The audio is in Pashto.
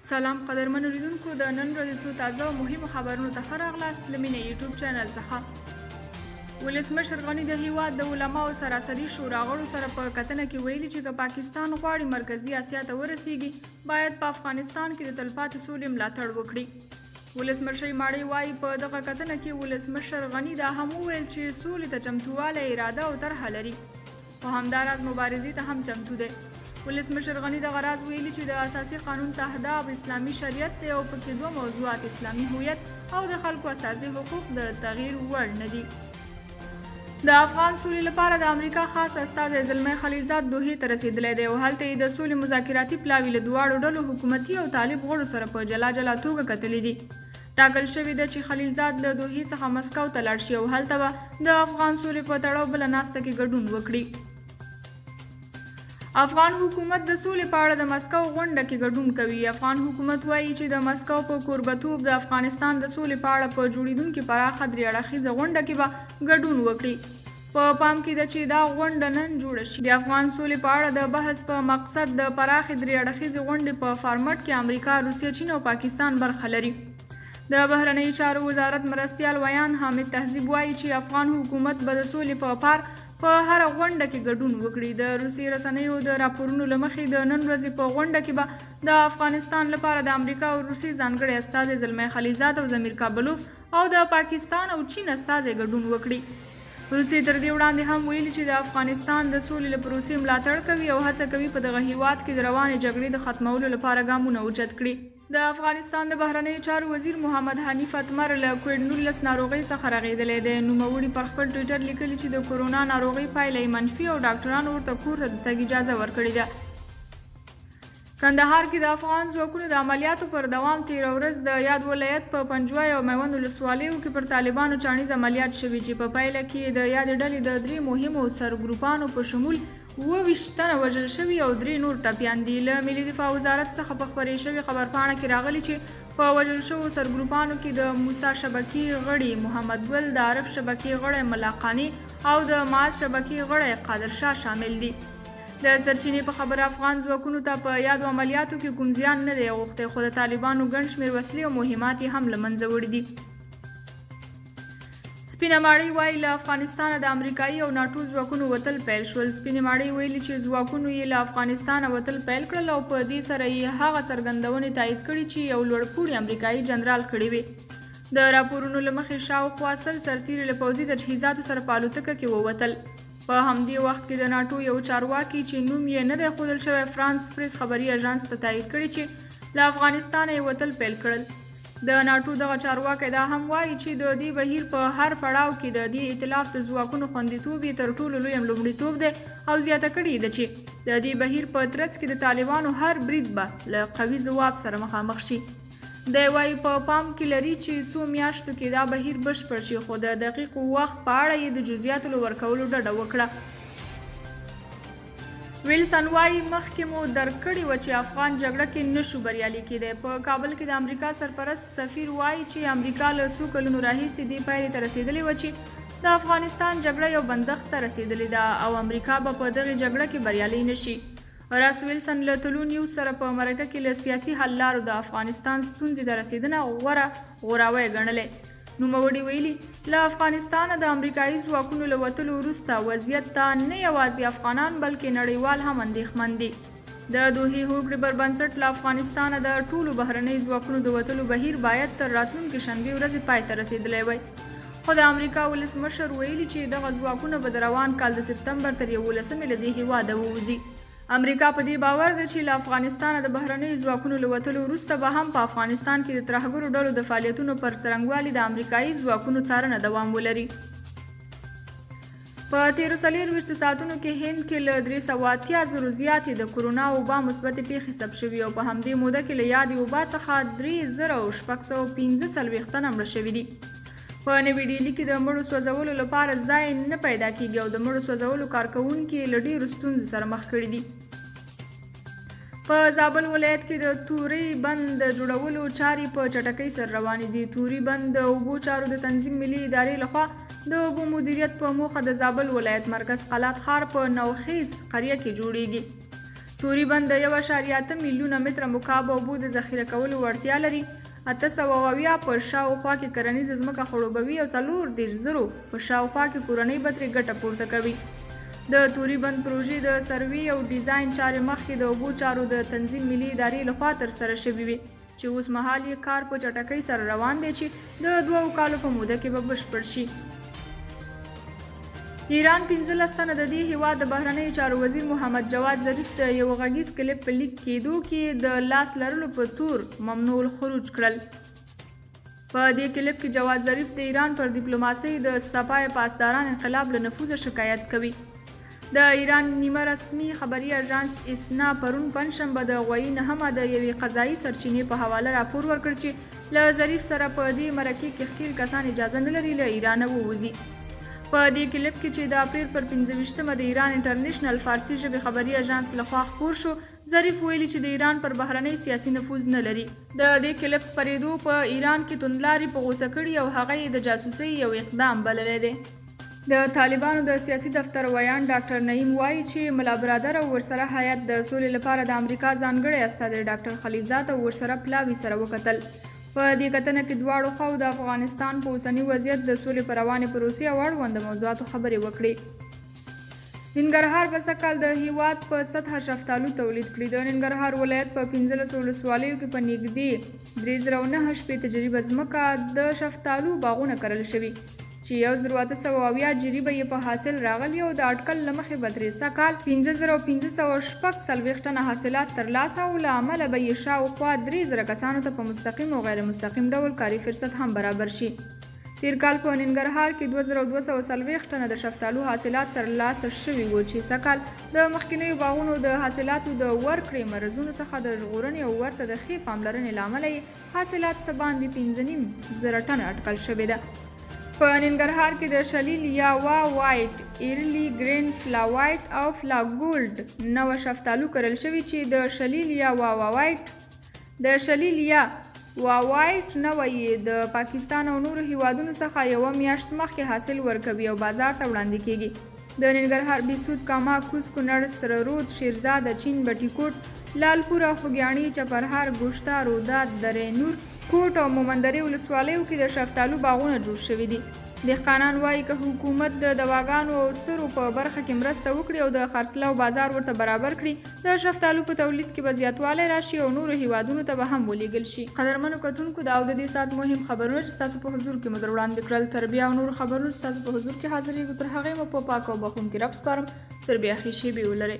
سلام قدرمن اوریدونکو د نن ورځې څو تازه او مهمو خبرونو ته ښه راغلاست له مینې یوټیوب چینل څخه. ولسمشر غني د هیواد د علماو سراسري شورا غړو سره په کتنه کې ویلي چې که پاکستان غواړي مرکزي اسیا ته ورسیږي باید په افغانستان کې د تلپاتې سولې ملاتړ وکړي. ولسمشر ماړی وایي په دغه کتنه کې ولسمشر غني دا هم وویل چې سولې ته چمتووالی اراده او طرحه لري او همداراز مبارزې ته هم چمتو دی. ولسمشر غني دغه راز ویلي چې د اساسي قانون تهداب اسلامي شریعت دی او پکې دوه موضوعات اسلامي هویت او د خلکو اساسي حقوق د تغییر وړ نه دي. د افغان سولې لپاره د امریکا خاص استازی زلمی خلیلزاد دوحې ته رسېدلی دی او هلته یې د سولې مذاکراتي پلاوي له دواړو ډلو حکومتي او طالب غړو سره په جلا جلا توګه کتلي دي. ټاکل شوې ده چې خلیلزاد له دوحې څخه مسکو ته لاړ شي او هلته به د افغان سولې په تړاو بله ناسته کې ګډون وکړي. افغان حکومت د سولې په اړه د مسکو غونډه کې ګډون کوي. افغان حکومت وایي چې د مسکو په کوربتوب د افغانستان د سولې په اړه په جوړیدونکي پراخه درې اړخیزه غونډه کې به ګډون وکړي. په پام کې ده چې دا غونډه نن جوړه شي. د افغان سولې په اړه د بحث په مقصد د پراخې درې اړخیزې غونډې په فارمټ کې امریکا، روسیه، چین او پاکستان برخه لري. د بهرنیو چارو وزارت مرستیال ویان حامد تهذیب وایي چې افغان حکومت به د سولې په پار په هر غونډه کې ګډون وکړي. د روسي رسنیو د راپورونو له مخې د نن ورځې په غونډه کې به د افغانستان لپاره د امریکا او روسي ځانګړي استازی زلمی خلیلزاد او ضمیر کابلوف او د پاکستان او چین استازی ګډون وکړي. روسي تر دې وړاندې هم ویلي چې د افغانستان د سولې له پروسې ملاتړ کوي او هڅه کوي په دغه هیواد کې د روانې جګړې د ختمولو لپاره ګامونه اوچت کړي. د افغانستان د بهرنیو چارو وزیر محمد حنیف اتمر له کووډ-19 ناروغۍ څخه رغېدلی دی. نوموړي پر خپل ټویټر لیکلي چې د کورونا ناروغۍ پایله منفي او ډاکټرانو ورته کور ته د تګ اجازه ورکړې ده. کندهار کې د افغان ځواکونو د عملیاتو پر دوام تېره ورځ د یاد ولایت په پنجوای او میوند ولسوالیو کې پر طالبانو چاڼیز عملیات شوي چې په پایله کې د یادې ډلې د 3 مهمو سرګروپانو په شمول 22 تنه وژل شوي او 3 نور ټپیان دي. له ملي دفاع وزارت څخه په خپرې شوې خبرپاڼه کې راغلي چې په وژل شوو سرګروپانو کې د موسی شبکې غړي محمد ګل، د عارف شبکې غړی ملاقاني او د معاذ شبکې غړی قادر شاه شامل دي. د سرچینې په خبره افغان ځواکونو ته په یادو عملیاتو کې کوم زیان نه دی اوښتی، خو د طالبانو ګڼ شمېر وسلې او مهمات یې هم له منځه وړي دي. سپینه ماړۍ وایي له افغانستانه د امریکایي او ناټو ځواکونو وتل پیل شول. سپینې ماړۍ ویلي چې ځواکونو یې له افغانستانه وتل پیل کړل او په دې سره یې هغه څرګندونې تایید کړي چې یو لوړپوړي امریکایي جنرال کړي وي. د راپورونو له مخې شاوخوا 100 سرتیري له پوځي تجهیزاتو سره په الوتکه کې ووتل. په همدې وخت کې د ناټو یو چارواکي چې نوم یې نه دی ښودل شوی فرانس پریس خبري اژانس ته تایید کړي چې له افغانستانه یې وتل پیل کړل. د ناټو دغه چارواکی دا هم وایي چې د دې بهیر په هر پړاو کې د دې ائتلاف د ځواکونو خوندیتوب یې تر ټولو لوی لومړیتوب دی او زیاته کړې ده چې د دې بهیر په ترڅ کې د طالبانو هر برید به له قوي ځواب سره مخامخ شي. دی وایي په پام کې لري چې څو میاشتو کې دا بهیر بشپړ شي، خو د دقیق وخت په اړه یې د جزئیاتو له ورکولو ډډه وکړه. ویلسن وایي مخکې مو درک کړې وه چې افغان جګړه کې نشو بریالي کېدی. په کابل کې د امریکا سرپرست سفیر وایي چې امریکا له څو کلونو راهیسې دې پایلې ته رسېدلې وه چې د افغانستان جګړه یو بندښت ته رسېدلې ده او امریکا به په دغې جګړه کې بریالي نشي. راس ویلسن له تلو نیوز سره په مرکه کې له سیاسي حل لارو د افغانستان ستونزې ته رسېدنه غوره غوراوی ګڼلی. نوموړي ویلي له افغانستانه د امریکایي ځواکونو له وتلو وروسته وضعیت ته نه یوازې افغانان بلکې نړیوال هم اندېښمن دي. د دوحې هوکړې پر بنسټ له افغانستانه د ټولو بهرنیو ځواکونو د وتلو بهیر باید تر راتلونکې شنبې ورځې پای ته رسېدلی وی، خو د امریکا ولسمشر ویلي چې دغه ځواکونه به د روان کال د سپتمبر تر 11 له دې هیواده ووځي. امریکا په دې باور ده چې له افغانستانه د بهرنیو ځواکونو له وتلو وروسته به هم په افغانستان کې د ترهګرو ډلو د فعالیتونو پر څرنګوالي د امریکایي ځواکونو څارنه دوام ولري. په تېرو 24 ساعتونو کې هند کې له 380,000 زیاتې د کورونا وبا مثبتې پیښې ثبت شوي او په همدې موده کې له یادې وبا څخه 3615 تنه مړه شوي دي. په نوې ډیلي کې د مړو سوځولو لپاره ځای نه پیدا کیږي او د مړو سوځولو کارکوونکي له ډېرو ستونزو سره مخ کړي دي. په زابل ولایت کې د توري بند د جوړولو چارې په چټکۍ سره روانې دي. توري بند د اوبو چارو د تنظیم ملي ادارې لخوا د اوبو مدیریت په موخه د زابل ولایت مرکز قلات ښار په نوخیز قریه کې جوړیږي. توري بند د 1.8 میلیونه متره مکعب اوبو د ذخیره کولو وړتیا لري. 880 په شاوخوا کې کرنیزه ځمکه خړوبوي او 40,000 په شاوخوا کې کورنۍ به ترې ګټه پورته کوي. د توري بند پروژې د سروې او ډیزاین چارې مخکې د اوبو چارو د تنظیم ملي ادارې لخوا ترسره شوي وي چې اوس مهال یې کار په چټکۍ سره روان دی چې د 2 کالو په موده کې به بشپړ شي. ایران 15 تنه د دې هیواد د بهرنیو چارو وزیر محمد جواد ظریف د یو غږیز کلیپ په لیک کېدو کې د لاس لرلو په تور ممنوع الخروج کړل. په دې کلیپ کې جواد ظریف د ایران پر ډیپلوماسۍ د سپای پاسداران انقلاب له نفوذ شکایت کوي. د ایران نیمه رسمي خبري اژانس اسنا پرون پنځشنبه د غویی نهمه د یوې قضایي سرچینې په حواله راپور ورکړ چې له ظریف سره په دې مرکې کې ښکېل کسان اجازه نه لري له ایرانه ووځي. په دې کلیپ کې چې د اپریل پر 15مه د ایران انټرنیشنل فارسي ژبې خبري اژانس لخوا خپور شو، ظریف ویلي چې د ایران پر بهرنی سیاسي نفوذ نه لري. د دې کلیپ خپرېدو په ایران کې توندلاري په غوسه کړي او هغه یې د جاسوسۍ یو اقدام بللی دی. د طالبانو د سیاسي دفتر ویان ډاکټر نعیم وایي چې ملا برادر او ورسره هیات د سولې لپاره د امریکا ځانګړی استازی ډاکټر خلیلزاد او ورسره پلاوي سره وکتل. په دې کتنه کې دواړو خواو د افغانستان په اوسني وضعیت د سولې په روانې پروسې او اړوند موضوعاتو خبرې وکړې. ننګرهار په سږ کال د هیواد په سطحه شفتالو تولید کړي. د ننګرهار ولایت په 15 ولسوالیو کې په نږدې 309 شپې تجربه ځمکه د شفتالو باغونه کرل شوي چې 1880 جریبه یې په حاصل راغلي او د اټکل له مخې به ترې سږ کال 15,540 ټنه حاصلات ترلاسه او له امله به یې شاوخوا 3,000 کسانو ته په مستقیم او غیر مستقیم ډول کاري فرصت هم برابر شي. تیر کال په ننګرهار کې 2,240 ټنه د شفتالو حاصلات ترلاسه شوي وو چې سږ کال د مخکینیو باغونو د حاصلاتو د ورکړې مرزونو څخه د ژغورنې او ورته د ښې پاملرنې له امله یې حاصلات څه باندې 5,500 ټنه اټکل شوې ده. په ننګرهار کې د شلیل یا وا وایټ، ایرلی ګرین فلاوایټ او فلاګولډ 9 شفتالو کرل شوي چې د شلیل یا وا وایټ 9 یې د پاکستان او نورو هیوادونو څخه یوه میاشت مخکې حاصل ورکوي او بازار ته وړاندې کیږي. د ننګرهار بیسود، کاما، کوز، کونړ، سره رود، شیرزاد، چین، بټي کوټ، لالپور، خوږیاڼي، چپرهار، ګوشته، رودات، درې نور، کوټ او مومندرې ولسوالیو کې د شفتالو باغونه جوړ شوي دي. دهقانان وایي که حکومت د دواګانو او سرو په برخه کې مرسته وکړي او د خرڅلاو بازار ورته برابر کړي، د شفتالو په تولید کې به زیاتوالی راشي او نورو هیوادونو ته به هم ولیږل شي. قدرمنو کتونکو، دا او د دې ساعت مهم خبرونه چې ستاسو په حضور کې مو در وړاندې کړل، تر بیا او نورو خبرونو چې ستاسو په حضور کې حاضرېږو، تر هغې مو په پاک او بخښونکي رب سپارم. تر بیا ښې شېبې ولرئ.